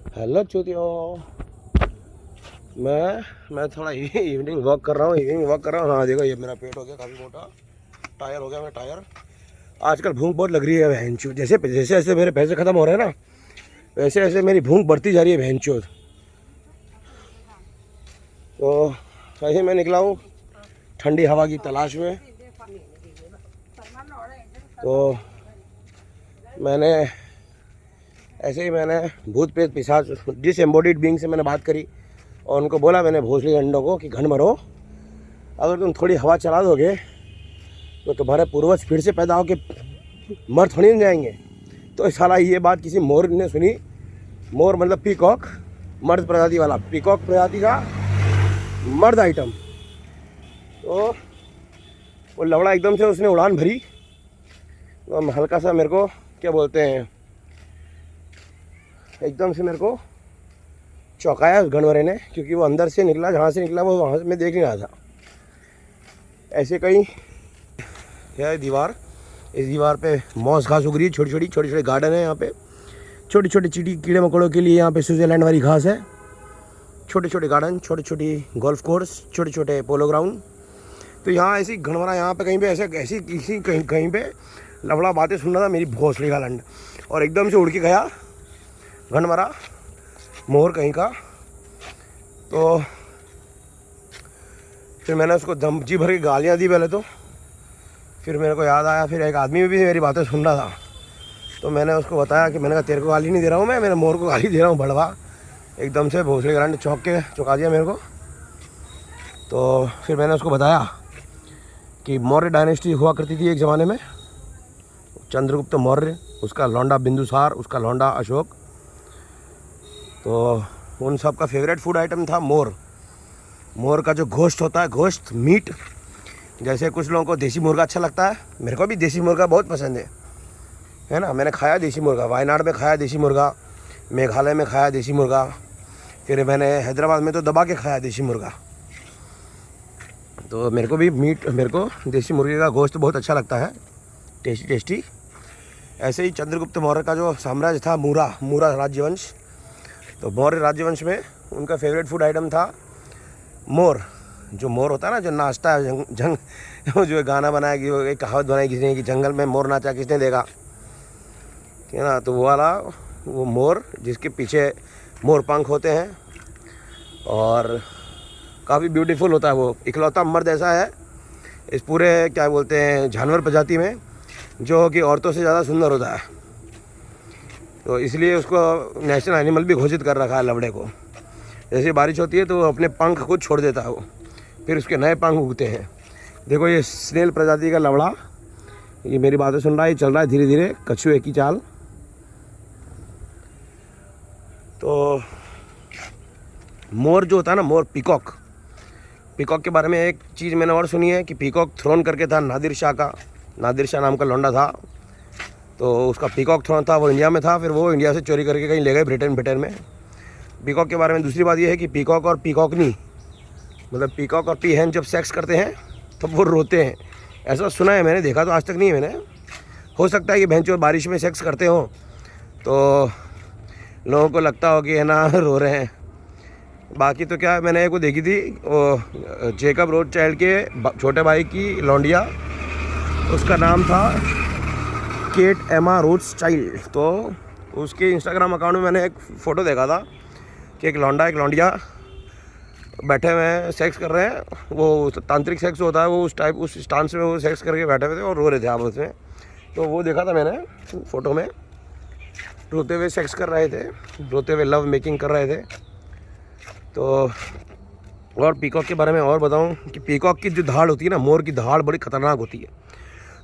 Hello चूतियो। मैं थोड़ा evening walk कर रहा हूँ। हाँ देखो, ये मेरा पेट हो गया काफ़ी मोटा, टायर हो गया मैं टायर। आजकल भूख बहुत लग रही है बहनचोद। जैसे जैसे जैसे मेरे पैसे ख़त्म हो रहे हैं ना, वैसे वैसे मेरी भूख बढ़ती जा रही है बहनचोद। तो ऐसे मैं निकला हूँ ठंडी हवा की तलाश में। तो मैंने मैंने भूत प्रेत पिशाच जिस एम्बॉडीड बीइंग से मैंने बात करी और उनको बोला मैंने भोसड़ी अंडों को कि घन मरो, अगर तुम थोड़ी हवा चला दोगे तो तुम्हारे पूर्वज फिर से पैदा होके मर थोड़ी नहीं जाएंगे। तो साला ये बात किसी मोर ने सुनी। मोर मतलब पीकॉक, मर्द प्रजाति वाला, पीकॉक प्रजाति का मर्द आइटम। तो वो लवड़ा एकदम से उसने उड़ान भरी। तो हल्का सा मेरे को क्या बोलते हैं, एकदम से मेरे को चौंकाया उस गणवरे ने, क्योंकि वो अंदर से निकला, जहाँ से निकला वो वहाँ से मैं देख नहीं रहा था। ऐसे कहीं है दीवार, इस दीवार पे मॉस घास उग रही है, छोटी छोटी गार्डन है यहाँ पे। छोटी छोटी चीटी कीड़े मकोड़ों के लिए यहाँ पे स्विट्जरलैंड वाली घास है। छोटे छोटे गार्डन, छोटी छोटी गोल्फ कोर्स, छोटे छोटे पोलो ग्राउंड। तो यहाँ ऐसी घनवरा, यहाँ पे कहीं पे ऐसी किसी कहीं पे लफड़ा बातें सुन रहा था मेरी भोसड़ी का लंड, और एकदम से उड़ के गया घनवरा मोर कहीं का। तो फिर मैंने उसको दम जी भर के गालियाँ दी पहले तो। फिर मेरे को याद आया, फिर एक आदमी भी मेरी बातें सुन रहा था। तो मैंने उसको बताया कि मैंने कहा तेरे को गाली नहीं दे रहा हूँ मैं, मेरे मोर को गाली दे रहा हूँ बड़वा। एकदम से भोसड़ी ग्रांड चौंका दिया मेरे को। तो फिर मैंने उसको बताया कि मौर्य डायनेस्टी हुआ करती थी एक ज़माने में, चंद्रगुप्त मौर्य, उसका लौंडा बिंदुसार, उसका लौंडा अशोक। तो उन सब का फेवरेट फूड आइटम था मोर। मोर का जो गोश्त होता है, गोश्त मीट, जैसे कुछ लोगों को देसी मुर्गा अच्छा लगता है, मेरे को भी देसी मुर्गा बहुत पसंद है ना। मैंने खाया देसी मुर्गा, वायनाड में खाया देसी मुर्गा, मेघालय में खाया देसी मुर्गा, फिर मैंने हैदराबाद में तो दबा के खाया देसी मुर्गा। तो मेरे को भी मेरे को देसी मुर्गे का गोश्त बहुत अच्छा लगता है, टेस्टी। ऐसे ही चंद्रगुप्त मौर्य का जो साम्राज्य था, मूरा राज्यवंश, तो मौर्य राज्यवंश में उनका फेवरेट फूड आइटम था मोर। जो मोर होता है ना, जो नाचता है जंग जो गाना बनाया कि एक कहावत बनाई किसी ने कि जंगल में मोर नाचा किसने देखा, है ना। तो वो वाला वो मोर जिसके पीछे मोर पंख होते हैं और काफ़ी ब्यूटीफुल होता है। वो इकलौता मर्द ऐसा है इस पूरे क्या बोलते हैं जानवर प्रजाति में जो कि औरतों से ज़्यादा सुंदर होता है। तो इसलिए उसको नेशनल एनिमल भी घोषित कर रखा है लवड़े को। जैसे बारिश होती है तो वो अपने पंख खुद छोड़ देता है, वो फिर उसके नए पंख उगते हैं। देखो ये स्नेल प्रजाति का लवड़ा, ये मेरी बातें सुन रहा है, चल रहा है धीरे धीरे कछुए की चाल। तो मोर जो होता है ना, मोर पीकॉक के बारे में एक चीज़ मैंने और सुनी है कि पीकॉक थ्रोन करके था नादिर शाह नाम का लौंडा था। तो उसका पीकॉक थ्रोन था, वो इंडिया में था, फिर वो इंडिया से चोरी करके कहीं ले गए ब्रिटेन में। पीकॉक के बारे में दूसरी बात यह है कि पीकॉक और पीकॉकनी, मतलब पीकॉक और पीहन जब सेक्स करते हैं तब तो वो रोते हैं, ऐसा सुना है मैंने, देखा तो आज तक नहीं है मैंने। हो सकता है कि भैंचोद बारिश में सेक्स करते हो तो लोगों को लगता हो कि है ना रो रहे हैं। बाकी तो क्या, मैंने एक वो देखी थी, वो जेकब रोथस्चाइल्ड के छोटे भाई की लौंडिया, उसका नाम था केट एमा रोथस्चाइल्ड। तो उसके इंस्टाग्राम अकाउंट में मैंने एक फ़ोटो देखा था कि एक लौंडिया बैठे हुए हैं, सेक्स कर रहे हैं। वो तांत्रिक सेक्स होता है, वो उस स्टांस में वो सेक्स करके बैठे हुए थे और रो रहे थे आपस में। तो वो देखा था मैंने फ़ोटो में, रोते हुए सेक्स कर रहे थे, रोते हुए लव मेकिंग कर रहे थे। तो और पीकॉक के बारे में और बताऊं कि पीकॉक की जो धाड़ होती है ना, मोर की धाड़ बड़ी ख़तरनाक होती है,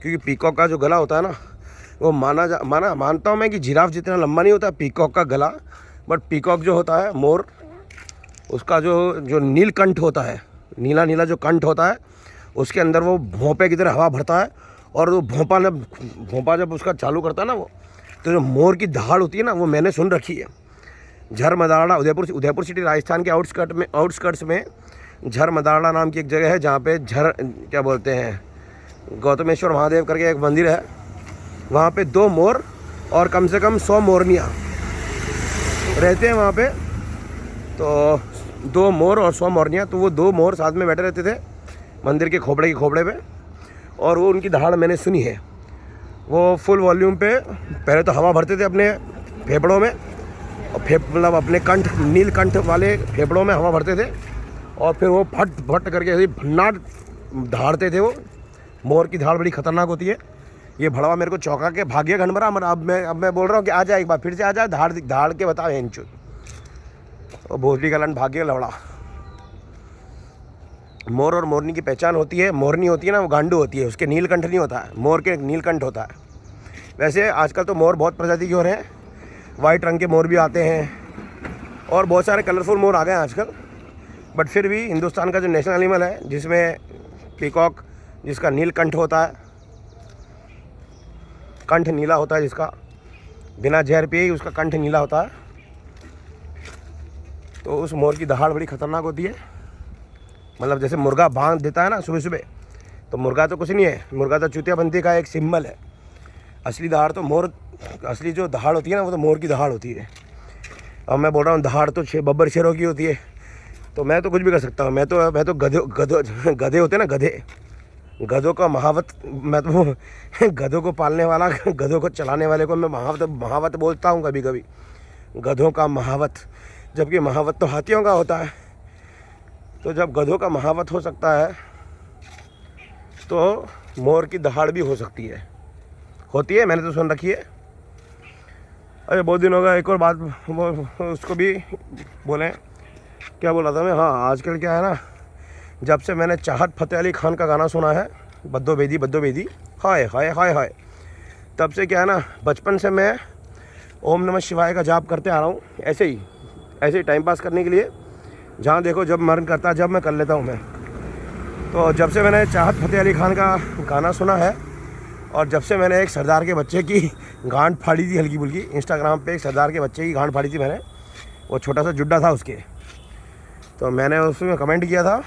क्योंकि पीकॉक का जो गला होता है ना, वो मानता हूँ मैं कि जिराफ जितना लंबा नहीं होता पीकॉक का गला, बट पीकॉक जो होता है मोर, उसका जो नीलकंठ होता है, नीला जो कंठ होता है, उसके अंदर वो भोंपे की तरह हवा भरता है। और वो भोंपा जब उसका चालू करता है ना, वो तो जो मोर की धाड़ होती है ना, वो मैंने सुन रखी है। झरमदाड़ा, उदयपुर सिटी राजस्थान के आउटस्कर्ट्स में झरमदाड़ा नाम की एक जगह है, जहाँ पे क्या बोलते हैं गौतमेश्वर महादेव करके एक मंदिर है। वहाँ पे 2 मोर और कम से कम 100 मोरनियाँ रहते हैं वहाँ पे। तो 2 मोर और 100 मोरनियाँ, तो वो 2 मोर साथ में बैठे रहते थे मंदिर के खोपड़े पे। और वो उनकी दहाड़ मैंने सुनी है। वो फुल वॉल्यूम पे पहले तो हवा भरते थे अपने फेफड़ों में, और मतलब अपने कंठ, नीलकंठ वाले फेफड़ों में हवा भरते थे, और फिर वो फट फट करके ऐसे भन्नाट दहाड़ते थे। वो मोर की दहाड़ बड़ी खतरनाक होती है। ये भड़वा मेरे को चौंका के भाग गया घनभरा। अब मैं बोल रहा हूँ कि आ जा, एक बार फिर से आ जा, दहाड़ के बता हेंचू। और भोसडी का लंड भाग गया लवड़ा। मोर और मोरनी की पहचान होती है। मोरनी होती है ना, वो गांडू होती है, उसके नीलकंठ नहीं होता है, मोर के नीलकंठ होता है। वैसे आजकल तो मोर बहुत प्रजाति के हो रहे हैं, वाइट रंग के मोर भी आते हैं और बहुत सारे कलरफुल मोर आ गए हैं आजकल। बट फिर भी हिंदुस्तान का जो नेशनल एनिमल है, जिसमें पीकॉक, जिसका नीलकंठ होता है, कंठ नीला होता है, जिसका बिना जहर पिए ही उसका कंठ नीला होता है, तो उस मोर की दहाड़ बड़ी खतरनाक होती है। मतलब जैसे मुर्गा बांध देता है ना सुबह सुबह, तो मुर्गा तो कुछ नहीं है, मुर्गा तो चूतियाबंदी का एक सिंबल है। असली दहाड़ तो मोर, असली जो दहाड़ होती है ना, वो तो मोर की दहाड़ होती है। अब मैं बोल रहा हूँ दहाड़ तो बब्बर शेरों की होती है, तो मैं तो कुछ भी कर सकता हूँ। मैं तो गधे होते हैं ना, गधों का महावत, मैं तो गधों को पालने वाला, गधों को चलाने वाले को मैं महावत बोलता हूँ कभी कभी, गधों का महावत। जबकि महावत तो हाथियों का होता है। तो जब गधों का महावत हो सकता है, तो मोर की दहाड़ भी हो सकती है, होती है, मैंने तो सुन रखी है। अरे बहुत दिन हो गया, एक और बात उसको भी बोलें, क्या बोला था मैं, हाँ, आजकल क्या है ना, जब से मैंने चाहत फ़तेह अली खान का गाना सुना है, बद्दो बेदी हाय हाय हाय हाय, तब से क्या है ना, बचपन से मैं ओम नमः शिवाय का जाप करते आ रहा हूँ। ऐसे ही टाइम पास करने के लिए, जहाँ देखो जब मन करता है जब मैं कर लेता हूँ मैं। तो जब से मैंने चाहत फ़तेह अली खान का गाना सुना है, और जब से मैंने एक सरदार के बच्चे की गांड फाड़ी थी हल्की फुल्की, इंस्टाग्राम पे एक सरदार के बच्चे की गांड फाड़ी थी मैंने, वो छोटा सा जुड्डा था उसके, तो मैंने उसमें कमेंट किया था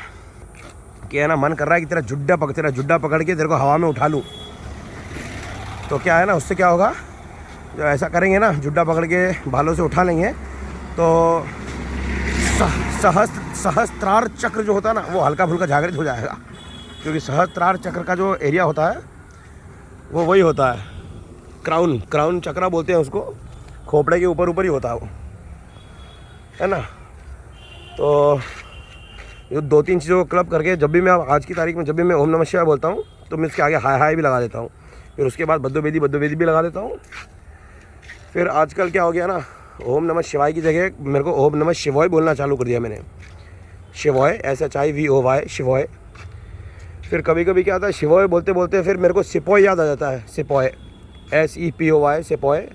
कि है ना, मन कर रहा है कि तेरा जुड्डा पकड़ के तेरे को हवा में उठा लूँ। तो क्या है ना, उससे क्या होगा, जो ऐसा करेंगे ना, जुड्डा पकड़ के बालों से उठा लेंगे, तो सहस्त्रार चक्र जो होता है ना, वो हल्का फुल्का जागृत हो जाएगा। क्योंकि सहस्त्रार चक्र का जो एरिया होता है, वो वही होता है, क्राउन चक्रा बोलते हैं उसको, खोपड़े के ऊपर ही होता है वो, है ना। तो ये 2-3 चीज़ों को क्लब करके, जब भी मैं आज की तारीख में जब भी मैं ओम नमः शिवाय बोलता हूँ, तो मैं इसके आगे हाय हाय भी लगा देता हूँ, फिर उसके बाद बद्दो बेदी भी लगा देता हूँ। फिर आजकल क्या हो गया ना, ओम नमः शिवाय की जगह मेरे को ओम नमः शिवाय बोलना चालू कर दिया मैंने। शिवाय, SHIVOY, शिवाय। फिर कभी कभी क्या होता है, शिवाय बोलते बोलते फिर मेरे को सिपोय याद आ जाता है, सिपोय, SEPOY, सिपोय।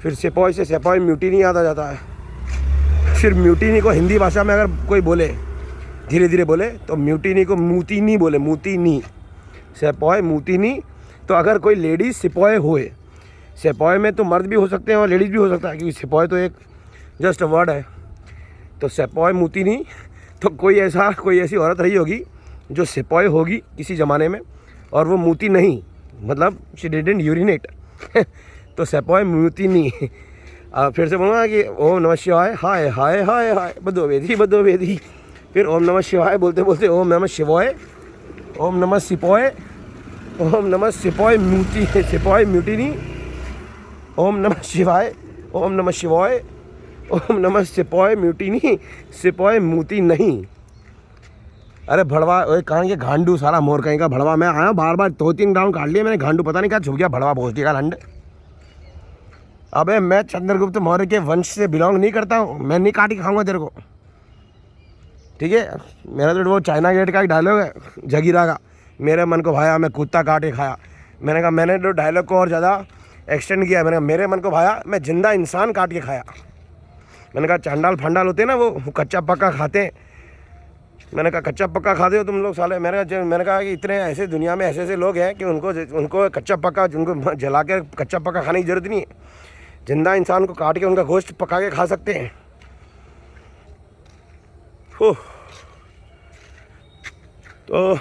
फिर सिपोय से सिपोय म्यूटिनी याद आ जाता है। फिर म्यूटिनी को हिंदी भाषा में अगर कोई बोले, धीरे धीरे बोले, तो म्यूटिनी को मूतिनी बोले, मूतिनी, सिपोय मूतिनी। तो अगर कोई लेडीज सिपोय होए, सिपोय में तो मर्द भी हो सकते हैं और लेडीज़ भी हो सकता है, क्योंकि सिपोय तो एक जस्ट वर्ड है। तो सिपोय मूतिनी, तो कोई ऐसी औरत रही होगी जो सिपोय होगी किसी ज़माने में, और वो मूती नहीं, मतलब शी डिडंट यूरिनेट तो सिपोय मूतिनी। फिर से बोलूँगा कि ओम नमः शिवाय, हाय हाय हाय हाय, बद्दो बेदी। फिर ओम नमः शिवाय बोलते बोलते ओम नमः शिवाय, ओम नमः सिपोय, ओम नमः सिपोय म्यूटिनी, ओम नमः शिवाय, ओम नमः शिवाय, ओम नमः सिपोय म्यूटिनी, सिपोय मूती नहीं। अरे भड़वा, ओए कहाँ के घांडू, सारा मोर कहीं का भड़वा। मैं आया बार 2-3 राउंड काट लिए मैंने, घांडू पता नहीं क्या छुप गया, भड़वा भोसडी का लंड। अबे मैं चंद्रगुप्त मौर्य के वंश से बिलोंग नहीं करता हूँ, मैं नहीं काट के खाऊंगा तेरे को, ठीक है। मेरा तो वो चाइना गेट का एक डायलॉग है जगीरा का, मेरे मन को भाया मैं कुत्ता काट के खाया। मैंने कहा, मैंने तो डायलॉग को और ज़्यादा एक्सटेंड किया, मैंने कहा मेरे मन को भाया मैं जिंदा इंसान काट के खाया। मैंने कहा चांडाल फंडाल होते हैं ना, वो कच्चा पक्का खाते हैं। मैंने कहा कच्चा पक्का खाते हो तुम लोग साले। मैंने कहा कि इतने ऐसे दुनिया में ऐसे लोग हैं कि उनको कच्चा पक्का, उनको जला कर कच्चा पक्का खाने की ज़रूरत नहीं है, जिंदा इंसान को काट के उनका गोश्त पका के खा सकते हैं। तो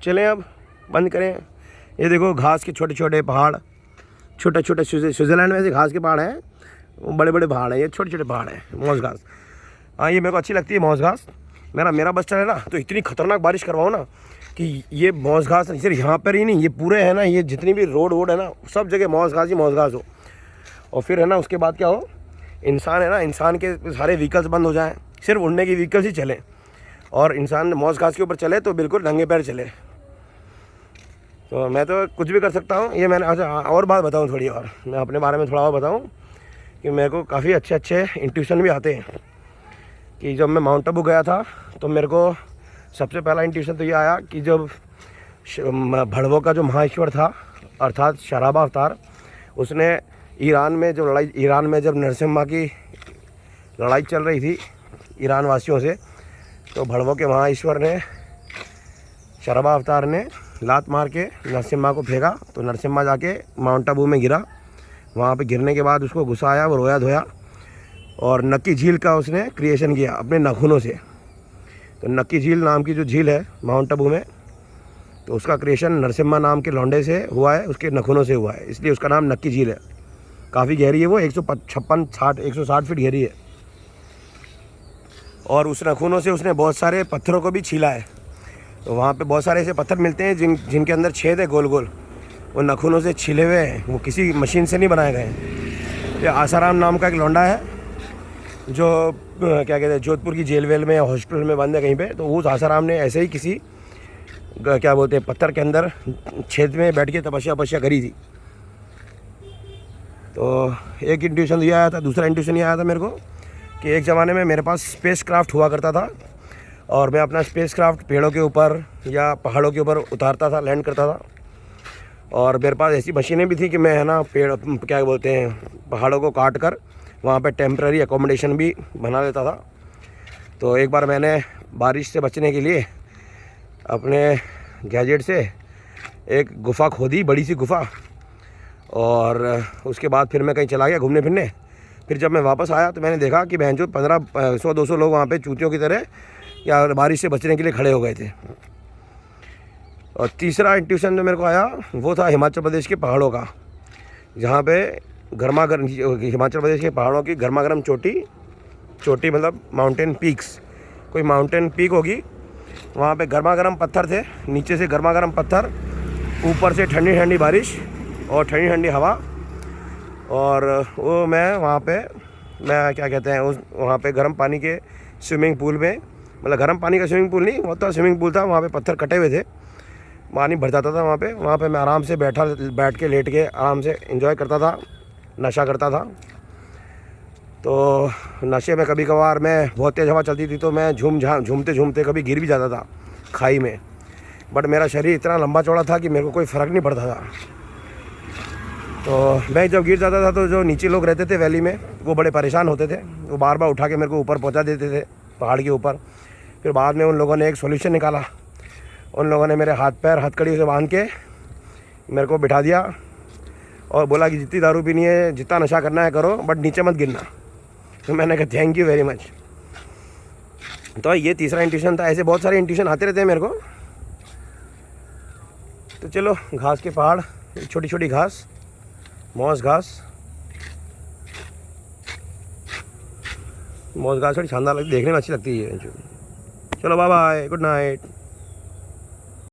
चलें अब बंद करें। ये देखो घास के छोटे छोटे पहाड़, छोटे स्विट्ज़रलैंड में ऐसे घास के पहाड़ हैं, बड़े बड़े पहाड़ हैं, ये छोटे छोटे पहाड़ हैं, मौज घास। हाँ ये मेरे को अच्छी लगती है मौज घास। मेरा बस चले ना तो इतनी खतरनाक बारिश करवाओ ना कि ये मौज घास सिर्फ यहाँ पर ही नहीं, ये पूरे है ना, ये जितनी भी रोड है ना, सब जगह मौज घास ही मौज घास हो। और फिर है ना उसके बाद क्या हो, इंसान है ना, इंसान के सारे व्हीकल्स बंद हो जाएं, सिर्फ उड़ने की व्हीकल्स ही चलें और इंसान मौज घास के ऊपर चले तो बिल्कुल नंगे पैर चले। तो मैं तो कुछ भी कर सकता हूँ। ये मैंने अच्छा और बात बताऊँ थोड़ी, और मैं अपने बारे में थोड़ा और बताऊँ कि मेरे को काफ़ी अच्छे अच्छे इंट्यूशन भी आते हैं। कि जब मैं माउंट आबू गया था तो मेरे को सबसे पहला इंट्यूशन तो ये आया कि जब भड़वों का जो महाईश्वर था अर्थात शराबा अवतार, उसने ईरान में जब नरसिम्हा की लड़ाई चल रही थी ईरान वासियों से, तो भड़वों के महाईश्वर ने, शराबा अवतार ने लात मार के नरसिम्हा को फेंका, तो नरसिम्हा जाके माउंट आबू में गिरा। वहाँ पे गिरने के बाद उसको गुस्सा आया, वो रोया धोया और नक्की झील का उसने क्रिएशन किया अपने नाखूनों से। तो नक्की झील नाम की जो झील है माउंट आबू में, तो उसका क्रिएशन नरसिम्हा नाम के लौंडे से हुआ है, उसके नाखूनों से हुआ है, इसलिए उसका नाम नक्की झील है। काफ़ी गहरी है वो, 160 फीट गहरी है। और उस नाखूनों से उसने बहुत सारे पत्थरों को भी छीला है। तो वहाँ पे बहुत सारे ऐसे पत्थर मिलते हैं जिनके अंदर छेद है गोल गोल, वो नाखूनों से छिले हुए हैं, वो किसी मशीन से नहीं बनाए गए हैं। ये आसाराम नाम का एक लौंडा है जो क्या कहते हैं जोधपुर की जेल वेल में या हॉस्पिटल में बंद है कहीं पे, तो उस आसाराम ने ऐसे ही किसी क्या बोलते हैं पत्थर के अंदर छेद में बैठ के तपस्या करी थी। तो एक इंट्यूशन ये आया था। दूसरा इंट्यूशन ये आया था मेरे को कि एक ज़माने में मेरे पास स्पेस क्राफ्ट हुआ करता था और मैं अपना स्पेस क्राफ्ट पेड़ों के ऊपर या पहाड़ों के ऊपर उतारता था, लैंड करता था। और मेरे पास ऐसी मशीनें भी थी कि मैं है ना पेड़ क्या बोलते हैं पहाड़ों को काट कर वहाँ पे टेम्पररी एकोमोडेशन भी बना लेता था। तो एक बार मैंने बारिश से बचने के लिए अपने गैजेट से एक गुफ़ा खोदी, बड़ी सी गुफ़ा, और उसके बाद फिर मैं कहीं चला गया घूमने फिरने। फिर जब मैं वापस आया तो मैंने देखा कि बहन जो 100-200 लोग वहाँ पे चूतियों की तरह या बारिश से बचने के लिए खड़े हो गए थे। और तीसरा इंट्यूशन जो मेरे को आया वो था हिमाचल प्रदेश के पहाड़ों का, जहाँ पे हिमाचल प्रदेश के पहाड़ों की गर्मा गर्म चोटी मतलब माउंटेन पीक्स, कोई माउंटेन पीक होगी, वहाँ पे गर्मा गर्म पत्थर थे, नीचे से गर्मा गर्म पत्थर, ऊपर से ठंडी ठंडी बारिश और ठंडी ठंडी हवा। और वो मैं वहाँ पे मैं क्या कहते हैं उस वहाँ पे गर्म पानी के स्विमिंग पूल में, मतलब गर्म पानी का स्विमिंग पूल नहीं वो तो स्विमिंग पूल था, वहाँ पे पत्थर कटे हुए थे, पानी भर जाता था वहाँ पे मैं आराम से बैठ के लेट के आराम से एंजॉय करता था, नशा करता था। तो नशे में कभी कभार मैं बहुत तेज़ हवा चलती थी तो मैं झूमते झूमते कभी गिर भी जाता था खाई में, बट मेरा शरीर इतना लंबा चौड़ा था कि मेरे को कोई फ़र्क नहीं पड़ता था। तो मैं जब गिर जाता था तो जो नीचे लोग रहते थे वैली में वो बड़े परेशान होते थे, वो बार बार उठा के मेरे को ऊपर पहुंचा देते थे पहाड़ के ऊपर। फिर बाद में उन लोगों ने एक सॉल्यूशन निकाला, उन लोगों ने मेरे हाथ पैर हथकड़ी से बांध के मेरे को बिठा दिया और बोला कि जितनी दारू पीनी है, जितना नशा करना है करो, बट नीचे मत गिरना। तो मैंने कहा थैंक यू वेरी मच। तो ये तीसरा इंट्यूशन था। ऐसे बहुत सारे इंट्यूशन आते रहते हैं मेरे को। तो चलो, घास के पहाड़, छोटी छोटी घास, मौज घास थोड़ी शानदार लगती, देखने में अच्छी लगती है। चलो बाय बाय, गुड नाइट।